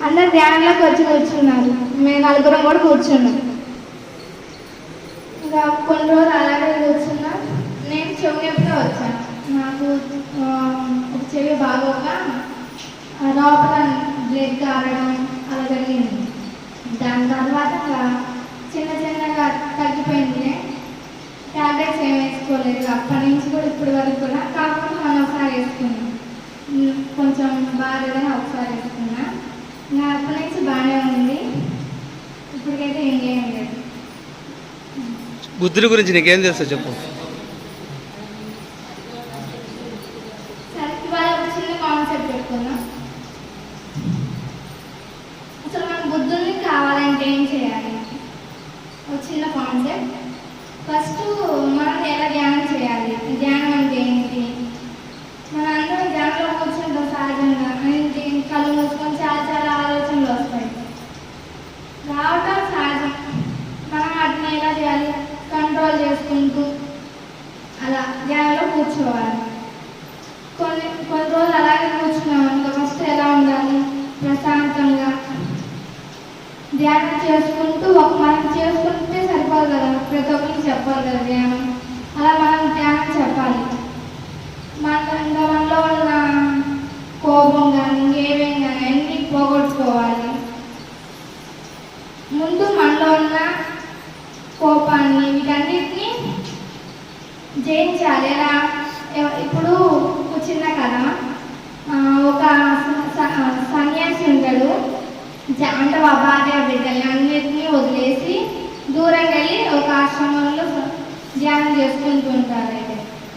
అందరు ధ్యానంలోకి వచ్చి కూర్చున్నారు. మేము నలుగురం కూడా కూర్చున్నాం. ఇంకా కొన్ని రోజులు అలాగే కూర్చున్నా. నేను చెవి నొప్పితో వచ్చాను. నాకు ఒక చెవి బాగోక లోపల బ్లడ్ కారడం అలా జరిగింది. దాని తర్వాత చిన్న చిన్నగా తగ్గిపోయింది. ట్యాబ్లెట్స్ ఏం వేసుకోలేదు అప్పటి నుంచి కూడా ఇప్పటి వరకు కూడా. కాకపోతే మనం ఒకసారి వేసుకున్నాం, కొంచెం బాగాలేదని ఒకసారి వేసుకున్నా. ఇంకా అప్పటి నుంచి బాగానే ఉంది. ఇప్పటికైతే ఇంకేం లేదు. బుద్ధుడి గురించి నీకేం తెలుసు చెప్పు. సరే, ఇవాళ ఒక చిన్న కాన్సెప్ట్ చెప్పుకుందాం. అసలు మన బుద్ధుల్ని కావాలంటే ఏం చేయాలి? ఒక చిన్న కాన్సెప్ట్. ఫస్ట్ మనం ఎలా ధ్యానం చేయాలి? ధ్యానం అంటే ఏంటి? మన అందరం ధ్యానంలో కూర్చుంటాం సహజంగా. ఏంటి, కళ్ళు మూసుకొని చాలా చాలా ఆలోచనలు వస్తాయి. రావటం సహజం. మనం వాటిని ఎలా చేయాలి? కంట్రోల్ చేసుకుంటూ అలా ధ్యానంలో కూర్చోవాలి. కొన్ని రోజులు అలాగే కూర్చున్నాం అనుకో, ఫస్ట్ ఎలా ఉండాలి? ప్రశాంతంగా ధ్యానం చేసుకుంటూ మనం చేసుకుంటే సరిపోదు కదా, ప్రతి ఒక్కరికి చెప్పాలి కదా ధ్యానం. అలా మనం ధ్యానం చెప్పాలి. మనలో ఉన్న కోపం కానీ ఇంకేమేం కానీ అన్నీ పోగొట్టుకోవాలి. ముందు మనలో ఉన్న కోపాన్ని వీటన్నిటిని జయించాలి. ఎలా? ఇప్పుడు చిన్న కథ. ఒక సన్యాసి ఉంటాడు. అంటే భార్య బిడ్డల్ని అన్నిటినీ వదిలేసి దూరం వెళ్ళి ఒక ఆశ్రమంలో ధ్యానం చేసుకుంటూ ఉంటారు. అయితే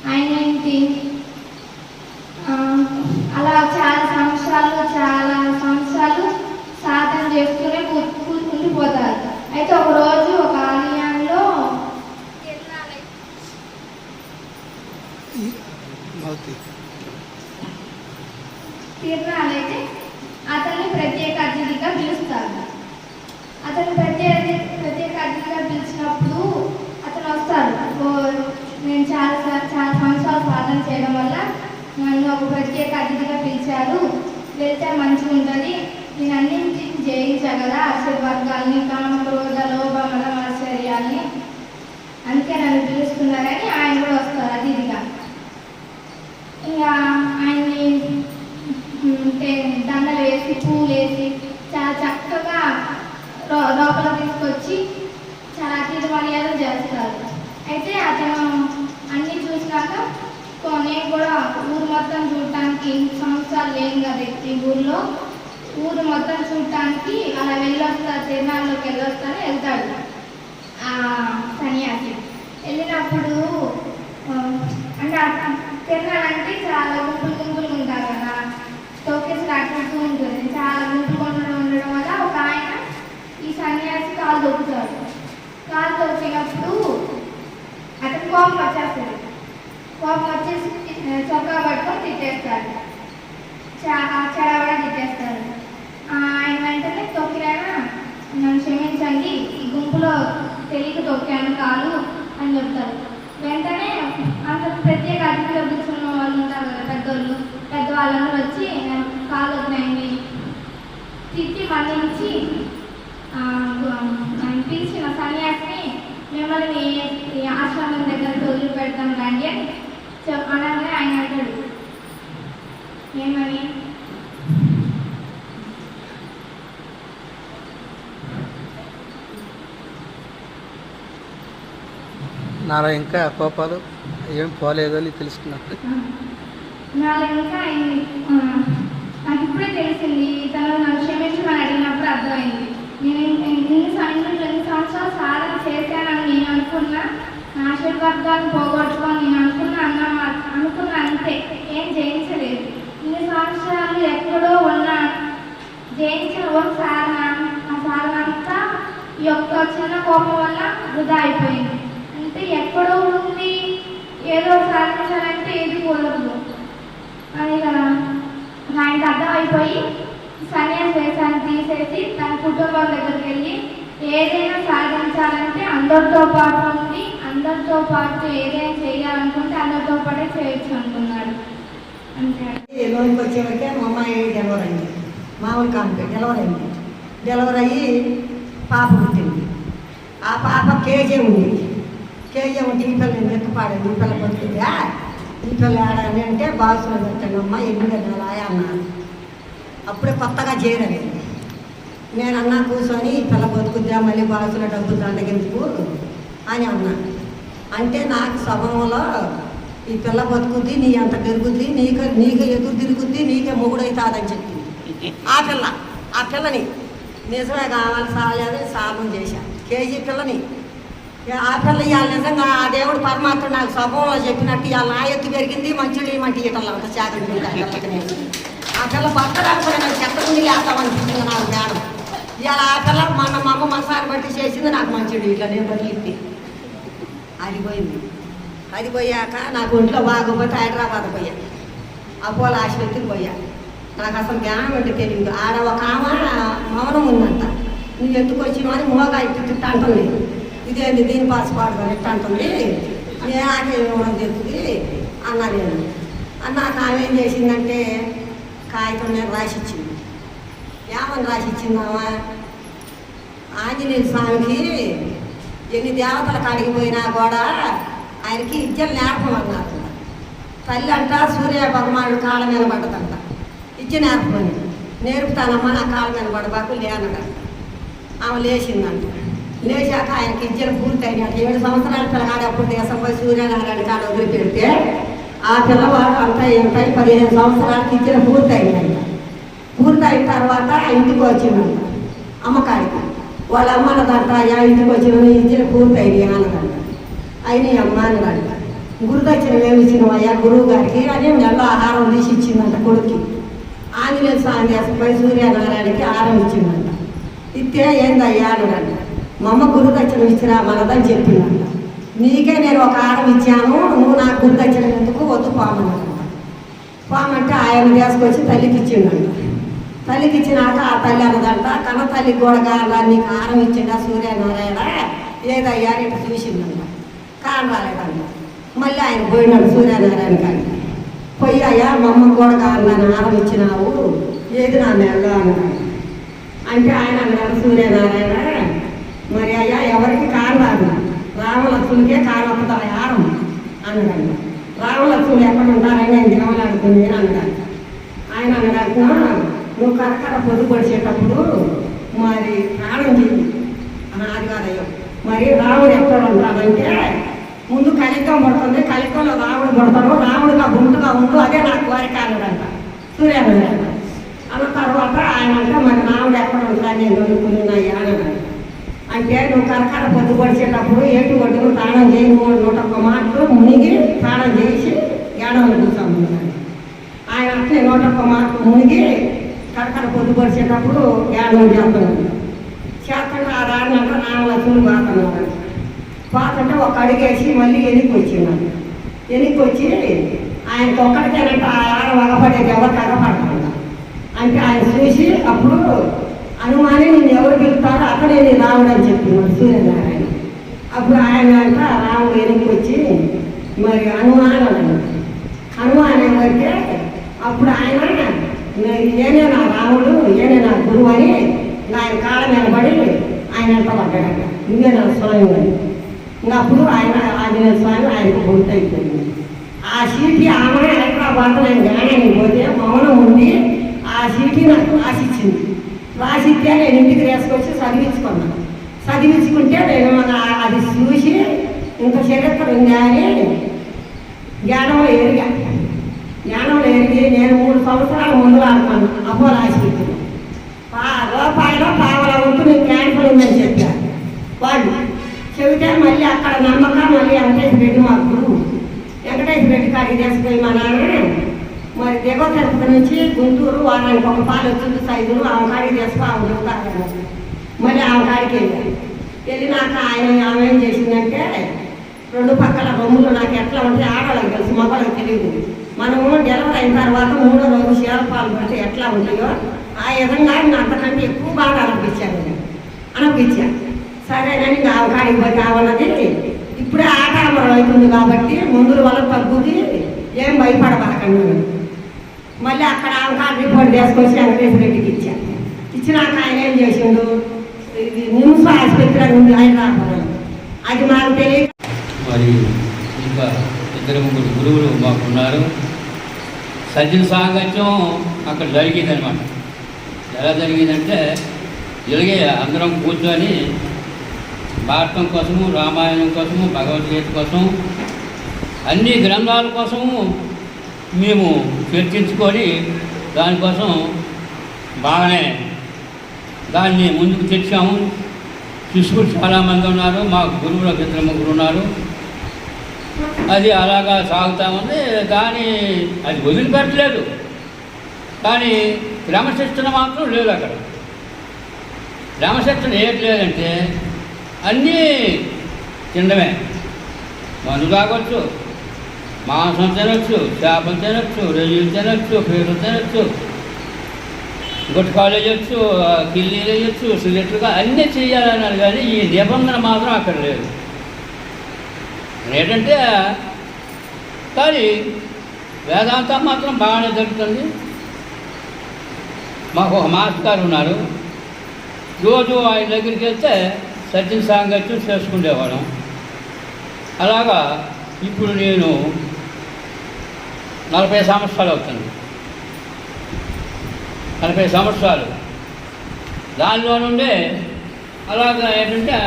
ఆయన ఏంటి అలా చాలా సంవత్సరాలు సాధన చేస్తూనే ఉండిపోతారు. అయితే ఒకరోజు ఒక ఆలయంలో తీర్థాలైతే అతన్ని ప్రత్యేక అతిథిగా పిలుస్తారు. అతను ప్రత్యేక అతిథిగా పిలిచినప్పుడు అతను వస్తారు. నేను చాలా సంవత్సరాలు సాధన చేయడం వల్ల నన్ను ఒక ప్రత్యేక అతిథిగా పిలిచారు, వెళ్తే మంచిగా ఉంటుంది, నేను అన్నింటినీ జయించగల ఆశీర్వర్గాల్ని, కామ క్రోధ లోభ మద ఆశ్చర్యాల్ని, అందుకే నన్ను పిలుస్తున్నారని ఆయన కూడా వస్తారు అతిథిగా. ఇంకా ఆయన్ని దండలు వేసి పూలు వేసి చాలా చక్కగా లోపల తీసుకొచ్చి చాలా అతిథి మర్యాదలు చేస్తారు. అయితే అతను అన్నీ చూసినాక నేను కూడా ఊరు మొత్తం చూడటానికి సంవత్సరాలు లేను కదా ఈ ఊళ్ళో, ఊరు మొత్తం చూడటానికి అలా వెళ్ళొస్తారు, తిరునాళ్ళలోకి వెళ్తాడు ఆ సన్యాసి. వెళ్ళినప్పుడు అంటే తిరునాళ్ళంటే చాలా గుంపులు ఉంటారు కదా, తొక్కేసి అట్టు ఉంటుంది. చాలా గుంపులు ఉండడం వల్ల ఒక ఆయన ఈ సన్యాసి కాలు తొక్కుతాడు. కాలు తొక్కినప్పుడు అతను కోపం వచ్చేస్తాడు. కోపం వచ్చేసి చొక్కా పట్టుకొని తిట్టేస్తాడు, చెడవడా తిట్టేస్తాడు. ఆయన వెంటనే తొక్కిరానా నన్ను క్షమించండి, ఈ గుంపులో తెలియక తొక్కాను కాలు అని చెప్తారు. వెంటనే అంత ప్రత్యేక అతిథిగా కూర్చున్న వాళ్ళు ఉంటారు కదా, పెద్దవాళ్ళందరూ వచ్చి కాలు వదిలేయండి తిట్టి మన్నించి పిలిచిన సన్యాసిని మిమ్మల్ని ఈ ఆశ్రమం దగ్గరికి వదిలిపెడతాం రండి అని అనగానే ఆయన అంటాడు, ఏమని? నాలో ఇంకా కోపాలు ఏం పోలేదో తెలుసుకున్నాను. నాలో ఇంకా నాకు ఇప్పుడే తెలిసింది, తను నన్ను క్షమించమని అడిగినప్పుడు అర్థమైంది. నేను ఎన్ని సంవత్సరాలు సాధన చేశానని నేను అనుకున్నా, నా ఆశీర్వాదాన్ని పోగొట్టుకొని నేను అనుకున్నా అంతే, ఏం జయించలేదు. ఇన్ని సంవత్సరాలు ఎక్కడో ఉన్నా జయించిన ఒక సాధన, ఆ సాధన అంతా ఈ యొక్క చిన్న కోపం వల్ల వృధా అయిపోయింది. అంటే ఎక్కడో ఉంది, ఏదో సాధించాలంటే ఏది కుదరదు అని ఆయనకు అర్థమైపోయి సన్యాసి వేషాన్ని తీసేసి తన కుటుంబం దగ్గరికి వెళ్ళి ఏదైనా సాధించాలంటే అందరితో పాటు ఉండి, అందరితో పాటు ఏదైనా చేయాలనుకుంటే అందరితో పాటే చేయొచ్చు అనుకున్నాడు. అంతే. లోనికి వచ్చేవరకే మా అమ్మాయి డెలివరీ మామూలు కాంపే డెలివరీ అయ్యి పాప పుట్టింది. ఆ పాప కేజీ ఉంది. కేజీ ఉంటే ఈ పిల్ల నేను ఎత్తుపాడాను, ఈ పిల్ల బతుకుతుందా, ఈ పిల్ల ఆడాలి అంటే బాక్సులో పెట్టానమ్మా 8 నెలలా అన్నారు. అప్పుడే కొత్తగా చేరాను. నేను అన్నా కూర్చొని ఈ పిల్ల బతుకుద్దా, మళ్ళీ బాక్సులో డబ్బులు దండగెందుకు అని అన్నా. అంటే నాకు స్వభావంలో ఈ పిల్ల బతుకుద్ది, నీ అంత పెరుగుద్ది, నీకే ఎదురు తిరుగుద్ది, నీకే మొగుడవుతాదని చెప్పింది. ఆ పిల్లని నిజమే కావాలి సాలేదు సాధన చేశాను. కేజీ పిల్లని ఆ పిల్ల ఇవాళ నిజంగా ఆ దేవుడు పరమాత్మ నాకు స్వభావంలో చెప్పినట్టు ఇవాళ నా ఎత్తు పెరిగింది, మంచుడు మంటి ఈటల్లో అంత శాఖలు. ఆ పిల్ల భర్త రాకపోతే నాకు చెత్తకుండి వేస్తామనిపించింది నాకు మేడం. ఇవాళ ఆ పిల్ల మా అమ్మ మనసారి బట్టి చేసింది నాకు మంచుడు ఇట్లా నేను బతికి అది పోయింది. అది పోయాక నాకు ఒంట్లో బాగోపోతే హైదరాబాద్ పోయా, అపోలో ఆసుపత్రికి పోయా. నాకు అసలు జ్ఞానం అంటే తెలియదు. ఆడ ఒక ఆమె మౌనం ఉందంట, నువ్వు ఎత్తుకొచ్చినవని మోగా ఇట్టు అంటుంది, ఇదేంటి దీని పాసుపాడు ఎట్టు అంటుంది, నాకేమో తెలుస్తుంది అన్నా. నేను అన్నాక ఆమె ఏం చేసిందంటే కాగితం నేను రాసిచ్చింది. ఏమని రాసిచ్చిందామా, ఆంజనేయ స్వామికి ఎన్ని దేవతల కాడికి పోయినా కూడా ఆయనకి విద్యలు నేర్పమన్నారు. తల్లి అంట సూర్య భగవానుడు కాళ్ళ మీద పడ్డదంట, విద్య నేర్పమని. నేర్పుతానమ్మా నా కాళ్ళ మీద పడబాకు లేనట. ఆమె లేచిందంట. లేచాక ఆయనకి విద్యలు పూర్తయినట్టు 7 సంవత్సరాల పిల్లగాడు అప్పుడు దేశం పోయి సూర్యనారాయణ కాడ వదిలిపెడితే ఆ పిల్లవాడు అంతా ఎంత 15 సంవత్సరాలకి విద్యలు పూర్తయినాయంట. పూర్తయిన తర్వాత ఇంటికి వచ్చిందంట అమ్మకాడికి. వాళ్ళ అమ్మ అన్నదంట, ఇంటికి వచ్చిన విద్యలు పూర్తయినాయి అన్నదంట. అయినాయి అమ్మ అన్నదంట. గురుదక్షిణ ఏమి ఇచ్చినవయ్యా గురువు గారికి అని నెల ఆహారం తీసి ఇచ్చిందంట కొడుక్కి. ఆంజనేయ స్వామి దేశం పోయి సూర్యనారాయణకి ఆహారం ఇచ్చిందంట. ఇస్తే ఏందయ్యా అన్నదంట. మా అమ్మ గురుదక్షిణ ఇచ్చిరా మనదని చెప్పిందంట. నీకే నేను ఒక ఆహారం ఇచ్చాను, నువ్వు నాకు గురుదక్షిణ ఎందుకు వద్దు పామన్నదంట. పామంటే ఆయన తీసుకొచ్చి తల్లికి ఇచ్చిందంట. తల్లికి ఇచ్చినాక ఆ తల్లి అన్నదంట, కన్న తల్లికి కూడా నీకు ఆహారం ఇచ్చిండా సూర్యనారాయణ ఏదయ్యా ఇట్లా చూసిందంట. కాని రాలేదంట. మళ్ళీ ఆయన పోయినాడు సూర్యనారాయణ కాడికి. పోయి అయ్యా మా అమ్మకు కూడా కావాలని ఆహారం ఇచ్చినావు, ఏది నా నెలలో అన్నాడు. అంటే ఆయన అన్నాడు సూర్యనారాయణ, మరి అయ్యా ఎవరికి కారు రాదు, రామలక్ష్మునికే కారు వస్తుంది ఆహారం అన్నాడంట. రామలక్ష్ములు ఎక్కడ ఉంటారని నేను దేవలాడుతుంది అన్నాడు. ఆయన అన్నాడు, నువ్వు కరకర పొద్దు పొడిచేటప్పుడు మరి ప్రాణం చెయ్యి అది కాదయ్యో. మరి రాముడు ఎక్కడ ఉంటాడంటే ముందు కలికం పడుతుంది, కలికంలో రాముడు పడతాడు, రాముడుగా గుంటుగా ఉండు, అదే నాకు కోరిక అన్నాడంట సూర్యనారాయణ. అన్న తర్వాత ఆయన అంటే మరి రాముడు ఎక్కడ ఉంటాడు నేను అనుకున్నాయ్యా అన్నాడు. అంటే నువ్వు కరకర పొద్దు పొడిచేటప్పుడు ఏటు కొట్టుకు ప్రాణం చేయి, 101 మాటలు మునిగి ప్రాణం చేసి ఏడవలు కూర్చోమన్నాడు. ఆయన అంటే 101 మాటలు మునిగి కరకర పొద్దు పొడిచేటప్పుడు ఏడవలు చేస్తున్నాడు. చేస్తుంటే ఆ రాడినంట రామలక్ష్ములు బాగున్నాడు. పోతుంటే ఒక అడిగేసి మళ్ళీ వెనక్కి వచ్చిందంట. వెనక్కి వచ్చి ఆయనకు ఒక్కడికేనంటే ఆ ఆడ వగపడేది ఎవరికి అగపడతాడు. అంటే ఆయన చూసి అప్పుడు అనుమాని నేను ఎవరు పిలుస్తారో అక్కడే నేను రాముడు అని చెప్పినాడు సూర్యనారాయణ. అప్పుడు ఆయన అంట రాముడు వెనక్కి వచ్చి మరి అనుమానం వరకే అప్పుడు ఆయన ఏనే నా రాముడు ఏనే నా గురువు అని ఆయన కాళ్ళ మీద పడి ఆయన ఎంత పడ్డాడంట, ఇదే నా స్వామి అని. ఇంకా అప్పుడు ఆయన ఆంజనేయ స్వామి ఆయనకు గుర్తు అయిపోయింది. ఆ సీటీ ఆమె హైదరాబాద్లో నేను జ్ఞానానికి పోతే మౌనం ఉండి ఆ సీటీ నాకు రాసిచ్చింది. రాసిస్తే నేను ఇంటికి వేసుకొచ్చి చదివించుకున్నాను. చదివించుకుంటే నేను అది చూసి ఇంత చరిత్ర ఉందా అని జ్ఞానంలో ఎరిగి నేను 3 సంవత్సరాల ముందు ఆడుకున్నాను అపోలో ఆసుపత్రిలో. రూపాయలో పావలా ఉంటూ నేను క్యాన్సర్ ఉందని చెప్పాను. వాళ్ళు చెబితే మళ్ళీ అక్కడ నమ్మక మళ్ళీ వెంకటేశ్వర రెడ్డి మా గురువు వెంకటేశ్వర రెడ్డి కాడికి తీసుకుపోయి మా నాన్న మరి దిగువ తిరుపతి నుంచి గుంటూరు వారానికి ఒక పాలు వచ్చింది 5 ఆమె కాడికి తీసుకుని ఆమె చెబుతారు. మళ్ళీ ఆమె కాడికి వెళ్ళినాక ఆమె ఏం చేసిందంటే 2 పక్కల బొమ్మలు నాకు ఎట్లా ఉంటే ఆడవాళ్ళకి తెలుసు, మగవాళ్ళకి తెలియదు. మనము డెలివరీ అయిన తర్వాత 3వ రోజు శీలపాలు పడితే ఎట్లా ఉంటాయో ఆ విధంగా నేను అంతకంటే ఎక్కువ బాగా అనిపించాను. సరేనని ఆమె కాడికి పోయి కావాలన్నది ఇప్పుడే ఆకారం అవుతుంది కాబట్టి మందుల వల్ల తగ్గుది, ఏం భయపడబాకండి. మళ్ళీ అక్కడ ఆమె రిపోర్ట్ తీసుకొచ్చి వెంకటేశ్వర రెడ్డికి ఇచ్చాను. ఇచ్చినాక ఆయన ఏం చేసిండు, ఇది నిమ్స్ ఆసుపత్రి ఉంది హైదరాబాద్, అది మాకు తెలియదు. మరి ఇంకా 2-3 గురువులు మాకున్నారు. సజ్జన సాంగత్యం అక్కడ జరిగిందనమాట. ఎలా జరిగిందంటే ఇలాగే అందరం కూర్చొని భారతం కోసము, రామాయణం కోసము, భగవద్గీత కోసం, అన్ని గ్రంథాల కోసము మేము చర్చించుకొని దానికోసం బాగానే దాన్ని ముందుకు తెచ్చాము. శిష్యులు చాలామంది ఉన్నారు, మాకు గురువులు 2-3 ఉన్నారు. అది అలాగా సాగుతూ ఉంది. కానీ అది వదిలిపెట్టలేదు. కానీ క్రమశిక్షణ మాత్రం లేదు. అక్కడ క్రమశిక్షణ ఏంటి లేదంటే అన్నీ తినడమే. మందు తాగొచ్చు, మాంసం తినొచ్చు, చేపలు తినొచ్చు, రొయ్యలు తినొచ్చు, పీటలు తినొచ్చు, గుట్కాలు వేయచ్చు, కిల్లీలు వేయచ్చు, సిగరెట్లుగా అన్నీ చేయాలన్నారు. కానీ ఈ నిబంధన మాత్రం అక్కడ లేదు. ఏంటంటే కానీ వేదాంతం మాత్రం బాగానే జరుగుతుంది. మాకు ఒక మాస్టర్ గారు ఉన్నారు. రోజు ఆయన దగ్గరికి వెళ్తే సజ్జన సాంగత్యం చేసుకునేవాళ్ళం. అలాగా ఇప్పుడు నేను 40 సంవత్సరాలు అవుతుంది. 40 సంవత్సరాలు దానిలో నుండే అలాగా ఏంటంటే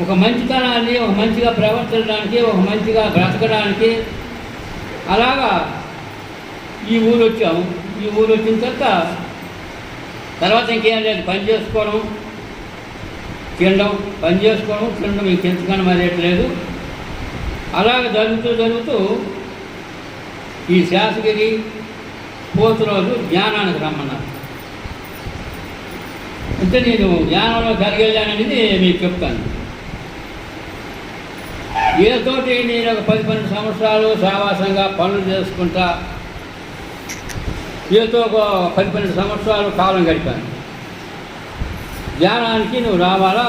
ఒక మంచితనాన్ని, ఒక మంచిగా ప్రవర్తించడానికి, ఒక మంచిగా బ్రతకడానికి అలాగా ఈ ఊరు వచ్చాము. ఈ ఊరు వచ్చిన తర్వాత ఇంకేం లేదు, పని చేసుకోవడం, తినడం, పని చేసుకోవడం, తినడం, మీకు తెచ్చుకొని మరేట్లేదు. అలాగ జరుగుతూ ఈ శాసగిరి పోతురోజు జ్ఞానానికి రమ్మన్నారు. అంటే నేను జ్ఞానంలో కలిగెళ్ళాననేది మీకు చెప్తాను. ఏతోటి నేను ఒక 10-12 సంవత్సరాలు సావాసంగా పనులు చేసుకుంటా ఏతో ఒక 10-12 సంవత్సరాలు కాలం గడిపాను. ధ్యానానికి నువ్వు రావాలా,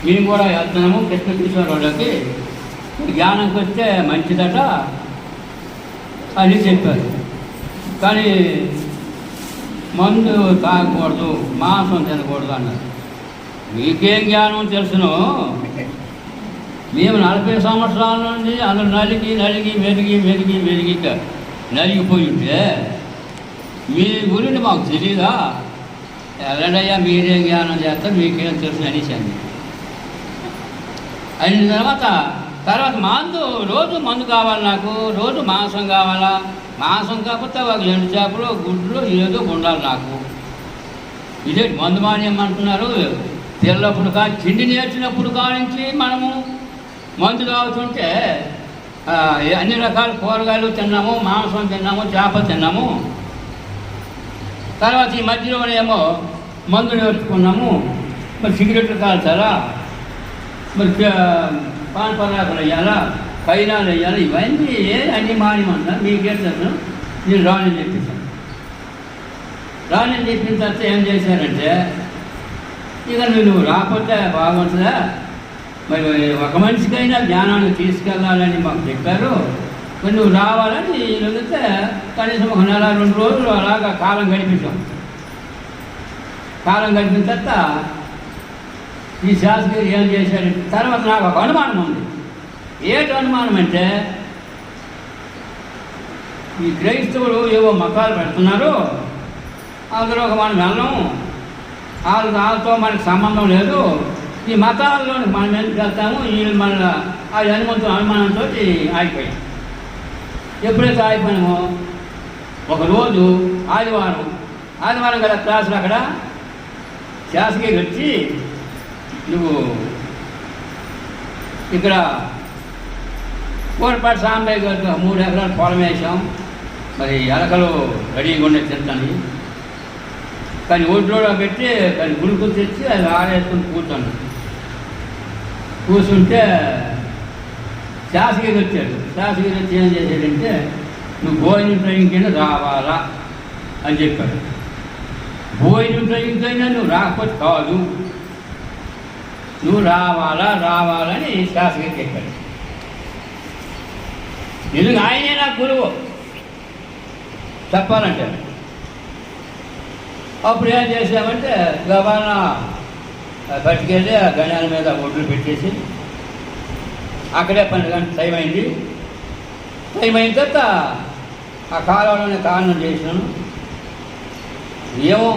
నేను కూడా వెళ్తున్నాము కృష్ణకిషోర్ వాళ్ళకి, జ్ఞానంకి వస్తే మంచిదట అని చెప్పారు. కానీ మందు తాగకూడదు, మాంసం తినకూడదు అన్నారు. మీకేం జ్ఞానం తెలుసునో, మేము 40 సంవత్సరాల నుండి అందరూ మెరిగి నలిగిపోయి ఉంటే మీ గురించి మాకు తెలీదా? ఎలాడయ్యా మీరేం జ్ఞానం చేస్తారు, మీకేం తెలుసు అనేసాను. అయిన తర్వాత రోజు మందు కావాలి, నాకు రోజు మాంసం కావాలా, మాంసం కాకపోతే ఒక 2 చేపలు గుడ్లు ఏదో ఉండాలి నాకు. ఇదే మందు మానేయమంటున్నారు. తెల్లప్పుడు తిండి నేర్చినప్పుడు కానించి మనము మందు తాగుతుంటే అన్ని రకాల కూరగాయలు తిన్నాము, మాంసం తిన్నాము, చేపలు తిన్నాము. తర్వాత ఈ మధ్యలోనేమో మందు నేర్చుకున్నాము. మరి సిగరెట్లు కాల్చాలా, మరి పాన్ పరాకులు వేయాలా, కైనాలు వేయాలా, ఇవన్నీ అన్నీ మానేమన్నా మీకేం తెలుసు. నేను రాని చెప్పేశాను. రాని చెప్పిన తర్వాత ఏం చేశారంటే, ఇక నువ్వు రాకపోతే బాగుంటుందా, మరి ఒక మనిషికైనా జ్ఞానాన్ని తీసుకెళ్ళాలని మాకు చెప్పారు. మరి నువ్వు రావాలని వెళితే కనీసం 1 నెల 2 రోజులు అలాగా కాలం గడిపించాం. కాలం గడిపిన తర్వాత ఈ శాస్త్రి ఏం చేశారంటే, తర్వాత నాకు ఒక అనుమానం ఉంది. ఏంటి అనుమానం అంటే, ఈ క్రైస్తవులు ఏవో మతాలు పెడుతున్నారు, అందులో మనం వెళ్ళము, వాళ్ళతో మనకు సంబంధం లేదు, ఈ మతాల్లో మనం ఎందుకు వెళ్తాము, ఈ మన ఆ అనుమానంతో ఆగిపోయాం. ఎప్పుడైతే ఆగిపోయామో ఒకరోజు ఆదివారం కదా క్లాసులు, అక్కడ శాసకి వచ్చి, నువ్వు ఇక్కడ కోరపాటి సాంబయ్య గారికి 3 ఎకరాలు పొలం వేసాం, మరి ఎలకలు రెడీగా ఉండే తింటాను. కానీ ఒడ్లో పెట్టి దాన్ని గుడుకులు తెచ్చి అది ఆడేసుకుని కూర్చుంటే శాసగిరి వచ్చాడు. శాసగిరి వచ్చి ఏం చేశాడంటే, నువ్వు భోజనం ట్రైన్కైనా రావాలా అని చెప్పాడు. భోజనం ట్రైన్కైనా నువ్వు రాకపోతే కాదు, నువ్వు రావాలని శాసగిరి చెప్పాడు. నిజంగా ఆయనే నాకు గురువు. చెప్పాలంటే. అప్పుడు ఏం చేసామంటే గబాన పట్టుకెళ్ళి ఆ గణాల మీద ఒడ్లు పెట్టేసి అక్కడే 12 గంటల టైం అయింది. టైం అయిన తర్వాత ఆ కాలంలోనే కారణం చేసినాను. ఏమో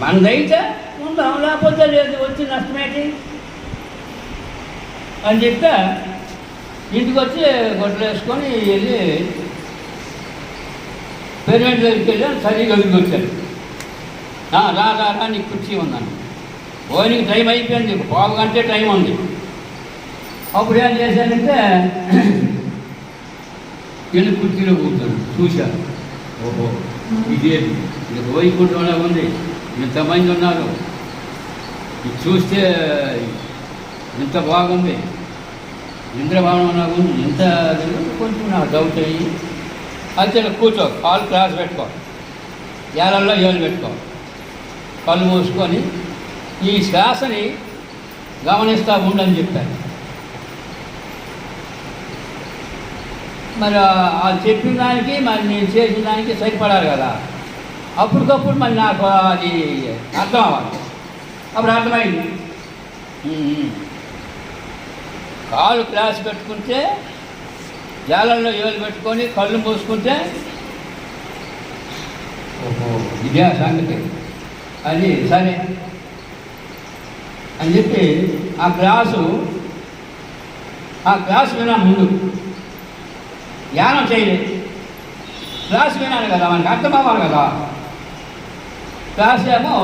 మనదైతే ఉందాం, లేకపోతే లేదు, వచ్చి నష్టమేంటి అని చెప్తే ఇంటికి వచ్చి గొడ్డలు వేసుకొని వెళ్ళి పేరెంట్ దగ్గరికి వెళ్ళి సరిగ్గా వచ్చాను. రా నీకు కుర్చీ ఉన్నాను. నీకు టైం అయిపోయింది, 1/2 గంటే టైం ఉంది. అప్పుడు ఏం చేశానంటే వెళ్ళి కుర్చీలో కూర్చొని చూశాను. ఓహో ఇదేది, ఇది వైకుంఠంలో ఉంది, ఇంతమంది ఉన్నారు, ఇది చూస్తే ఇంత బాగుంది, ఇంద్రభవనంలో ఉంది, ఇంత కొంచెం నాకు డౌట్ అయ్యి అయితే కూర్చో, కాలు క్లాస్ పెట్టుకో, ఏళ్ళల్లో ఏళ్ళు పెట్టుకో, కళ్ళు మూసుకొని ఈ శ్వాసని గమనిస్తూ ఉండని చెప్పారు. మరి అది చెప్పిన దానికి మరి నేను చేసిన దానికి సరిపడాలి కదా. అప్పటికప్పుడు మరి నాకు అది అర్థం అవ్వాలి. అప్పుడు అర్థమైంది. కాలు క్లాస్ పెట్టుకుంటే, జాలల్లో ఏళ్ళు పెట్టుకొని కళ్ళు మూసుకుంటే ఓహో ఇదే సంగతి అది సరే అని చెప్పి ఆ క్లాసు వినా ముందు ధ్యానం చేయలేదు. క్లాస్ వినాలి కదా, మనకి అర్థం అవ్వాలి కదా. క్లాస్ ఏమో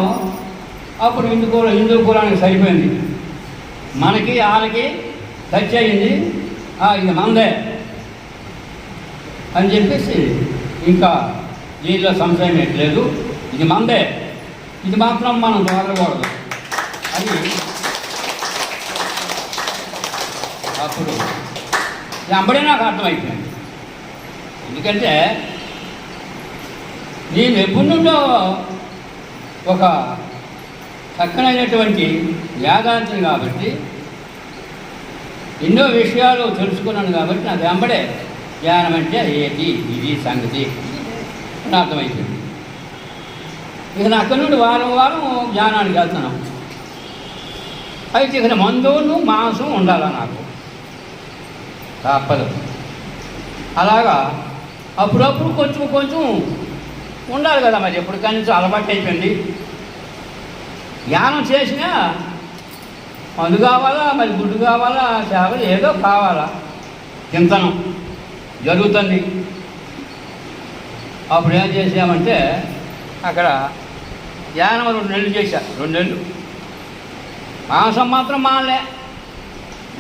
అప్పుడు హిందూ కులానికి సరిపోయింది, మనకి వాళ్ళకి టచ్ అయ్యింది. ఇది మందే అని చెప్పేసి ఇంకా దీనిలో సంశయం లేదు, ఇది మందే, ఇది మాత్రం మనం దొరకకూడదు అని అప్పుడు వెంబడే నాకు అర్థమైపోయింది. ఎందుకంటే నేను ఎప్పటి నుండో ఒక చక్కనైనటువంటి వేదాంతిని కాబట్టి ఎన్నో విషయాలు తెలుసుకున్నాను కాబట్టి నాకు వెంబడే ధ్యానం అంటే ఏంటి, ఇది సంగతి అని అర్థమైపోయింది. ఇక నా అక్కడి నుండి వారం ధ్యానానికి వెళ్తున్నాం. అయితే ఇక్కడ మందును మాంసం ఉండాలా నాకు తప్పదు. అలాగా అప్పుడప్పుడు కొంచెం ఉండాలి కదా. మరి ఎప్పుడు కనీసం అలవాటు అయిపోయింది. ధ్యానం చేసినా మందు కావాలా, మరి గుడ్డు కావాలా, చేపలు ఏదో కావాలా, చింతనం జరుగుతుంది. అప్పుడు ఏం చేసామంటే అక్కడ ధ్యానం 2 నెలలు చేశారు. 2 నెలలు మాంసం మాత్రం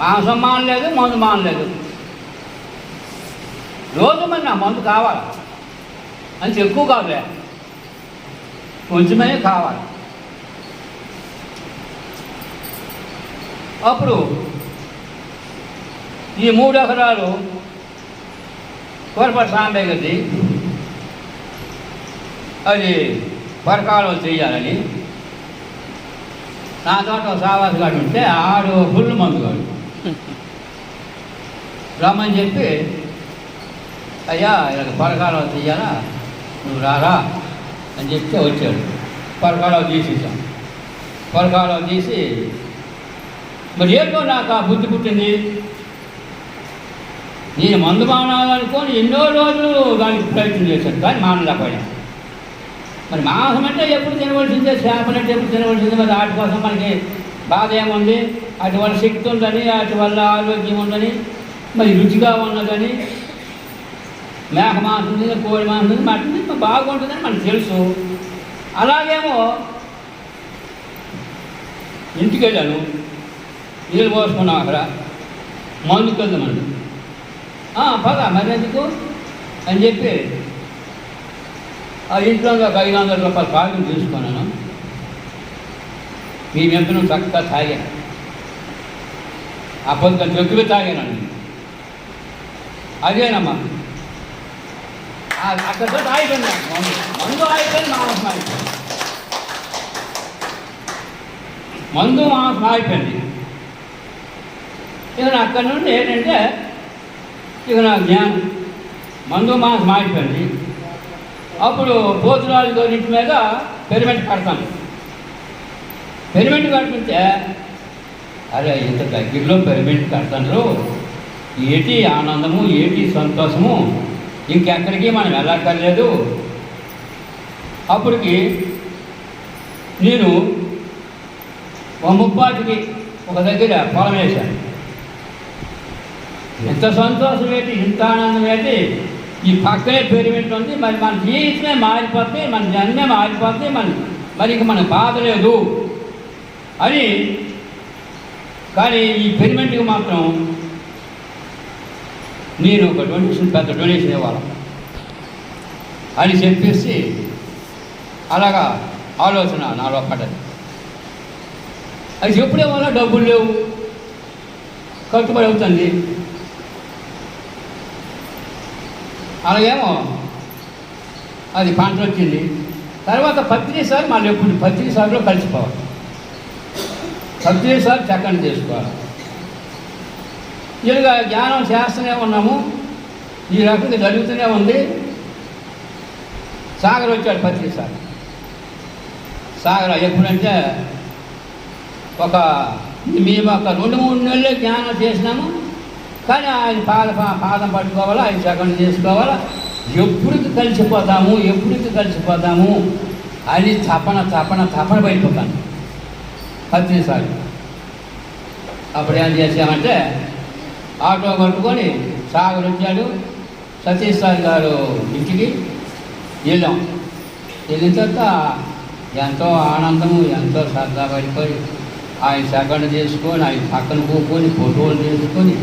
మాంసం మానలేదు, మందు మానలేదు. రోజు మరి నా మందు కావాలి, అంత ఎక్కువ కాదులే, కొంచెమే కావాలి. అప్పుడు ఈ 3 ఎకరాలు కోరపల్లి సాంబయ్య గది అది పరకాలం చేయాలని నా తోట సావాసు గాడు ఉంటే ఆడు ఫుల్ మందుగాడు రమ్మని చెప్పి, అయ్యా ఇలా పరకాలం తీయాలా, నువ్వు రారా అని చెప్తే వచ్చాడు. పరకాలం తీసేసాం. పరకాలం తీసి మరి ఏంటో నాకు ఆ బుద్ధి పుట్టింది. నేను మందు మానాలనుకొని ఎన్నో రోజులు దానికి ప్రయత్నం చేశాను, కానీ మానలేకపోయా. మరి మాంసం అంటే ఎప్పుడు తినవలసిందే, చేపలు అంటే ఎప్పుడు తినవలసిందే. మరి వాటి కోసం మనకి బాధ ఏముంది, అటు వల్ల శక్తి ఉందని, అటు వల్ల ఆరోగ్యం ఉందని, మరి రుచిగా ఉన్నదని, మేక మాంసం ఉంది, కోడి మాంసం ఉంది, మటన్ బాగుంటుందని మనకు తెలుసు. అలాగేమో ఇంటికి వెళ్ళాను, నీళ్ళు పోసుకున్నాం. అక్కడ మందుకు వెళ్దామండి. పద మరి ఎందుకు అని చెప్పి ఆ ఇంట్లో ఒక 500 రూపాయల కాగితం తీసుకున్నాను. మీ మెంతును చక్కగా తాగాను. ఆ పొద్దున ఎక్కువ తాగానండి. అదేనమ్మా అక్కడితో ఆగిపోయింది. మందు ఆగిపోయింది, మాంసం ఆగిపోయింది. మందు మాంసం ఆగిపోయింది. ఇక అక్కడి నుండి ఏంటంటే ఇక నా జ్ఞానం మందు మాసం మాడిపోయింది. అప్పుడు పోతురాజు ఇంటి మీద పెరిమెంట్ కడతాను. పెరిమెంట్ కడుతుంటే అరే ఇంత దగ్గరలో పెరిమెంట్ కడతాను, ఏటి ఆనందము, ఏటి సంతోషము, ఇంకెక్కడికి మనం వెళ్ళక్కర్లేదు. అప్పటికి నేను ఒక ముప్పాటికి ఒక దగ్గర పొలం వేశాను. ఎంత సంతోషం ఏంటి, ఇంత ఆనందం ఏంటి, ఈ పక్కనే పెరిమెంట్ ఉంది, మరి మన జీవితమే మారిపోతే, మన జన్మే మారిపోతే, మరి ఇంక మనకు బాధ లేదు అని. కానీ ఈ పెరిమెంట్కి మాత్రం నేను ఒక పెద్ద డొనేషన్ ఇవ్వాలి అని చెప్పేసి అలాగా ఆలోచన నాలో పడ్డది. అది ఎప్పుడే వల్ల డబ్బులు లేవు, కట్టుబడి అవుతుంది. అలాగేమో అది పంట వచ్చింది. తర్వాత 13 సార్లు మళ్ళీ ఎప్పుడు 13 సార్లు కలిసిపోవాలి, 13 సార్లు చక్కని చేసుకోవాలి. ఇలాగా ధ్యానం చేస్తూనే ఉన్నాము, ఈ రకంగా జరుగుతూనే ఉంది. సాగర్ వచ్చాడు 13 సార్లు. సాగర్ ఎప్పుడంటే మేము ఒక 2-3 నెలలే ధ్యానం చేసినాము. కానీ ఆయన పాదం పట్టుకోవాలా, ఆయన చక్కని చేసుకోవాలా, ఎప్పటికి కలిసిపోతాము అని తపన బయటపోతాను 13 సార్లు. అప్పుడు ఏం చేసామంటే ఆటో కట్టుకొని సాగర్ వచ్చాడు, సతీష్ సార్ గారు ఇంటికి వెళ్ళాం. వెళ్ళిన తర్వాత ఎంతో ఆనందము, ఎంతో సరదా పడిపోయి ఆయన సెకండ్ చేసుకొని, ఆయన పక్కన కూకొని ఫోటోలు చేసుకొని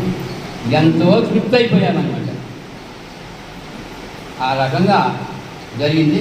ఎంతో తృప్తి అయిపోయామన్నమాట. ఆ రకంగా జరిగింది.